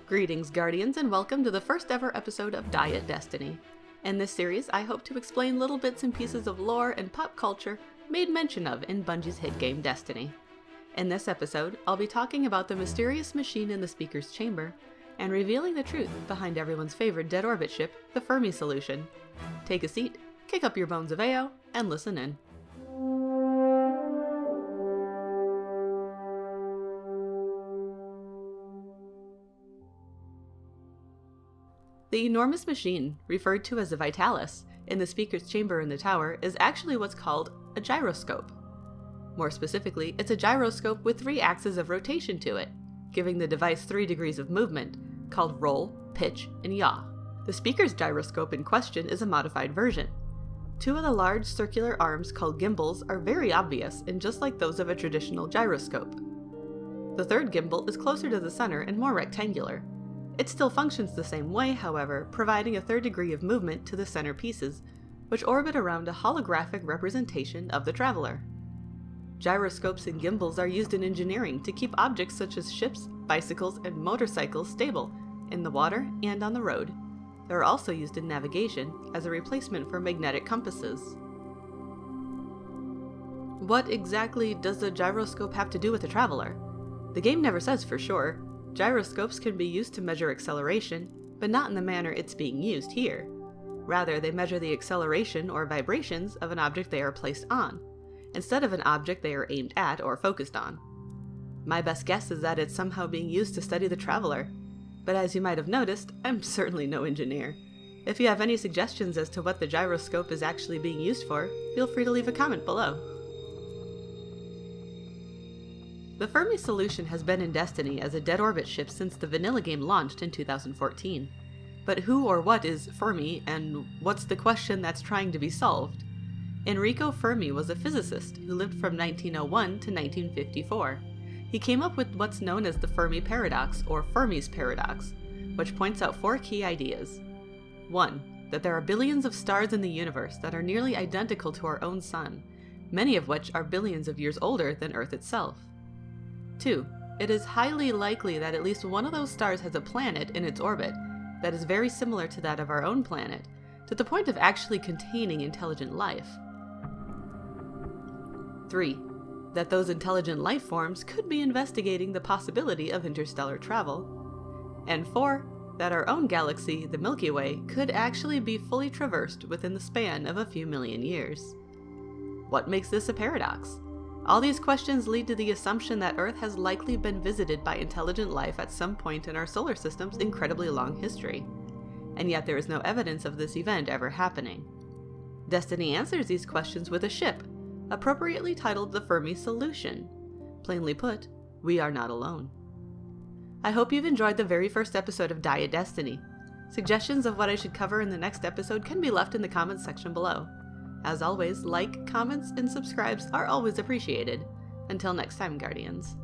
Greetings, Guardians, and welcome to the first ever episode of Diet Destiny. In this series, I hope to explain little bits and pieces of lore and pop culture made mention of in Bungie's hit game Destiny. In this episode, I'll be talking about the mysterious machine in the Speaker's Chamber, and revealing the truth behind everyone's favorite dead orbit ship, the Fermi Solution. Take a seat, kick up your bones of AO, and listen in. The enormous machine, referred to as a Vitalis, in the Speaker's Chamber in the tower is actually what's called a gyroscope. More specifically, it's a gyroscope with 3 axes of rotation to it, giving the device 3 degrees of movement, called roll, pitch, and yaw. The Speaker's gyroscope in question is a modified version. 2 of the large circular arms called gimbals are very obvious and just like those of a traditional gyroscope. The 3rd gimbal is closer to the center and more rectangular. It still functions the same way, however, providing a 3rd degree of movement to the center pieces, which orbit around a holographic representation of the traveler. Gyroscopes and gimbals are used in engineering to keep objects such as ships, bicycles, and motorcycles stable in the water and on the road. They are also used in navigation as a replacement for magnetic compasses. What exactly does a gyroscope have to do with the traveler? The game never says for sure. Gyroscopes can be used to measure acceleration, but not in the manner it's being used here. Rather, they measure the acceleration or vibrations of an object they are placed on, instead of an object they are aimed at or focused on. My best guess is that it's somehow being used to study the traveler, but as you might have noticed, I'm certainly no engineer. If you have any suggestions as to what the gyroscope is actually being used for, feel free to leave a comment below. The Fermi Solution has been in Destiny as a dead orbit ship since the vanilla game launched in 2014. But who or what is Fermi, and what's the question that's trying to be solved? Enrico Fermi was a physicist who lived from 1901 to 1954. He came up with what's known as the Fermi paradox, or Fermi's paradox, which points out 4 key ideas. 1. That there are billions of stars in the universe that are nearly identical to our own sun, many of which are billions of years older than Earth itself. 2. It is highly likely that at least one of those stars has a planet in its orbit that is very similar to that of our own planet, to the point of actually containing intelligent life. 3. That those intelligent life forms could be investigating the possibility of interstellar travel. And 4. That our own galaxy, the Milky Way, could actually be fully traversed within the span of a few million years. What makes this a paradox? All these questions lead to the assumption that Earth has likely been visited by intelligent life at some point in our solar system's incredibly long history, and yet there is no evidence of this event ever happening. Destiny answers these questions with a ship, appropriately titled the Fermi Solution. Plainly put, we are not alone. I hope you've enjoyed the very first episode of Diet Destiny. Suggestions of what I should cover in the next episode can be left in the comments section below. As always, comments, and subscribes are always appreciated. Until next time, Guardians.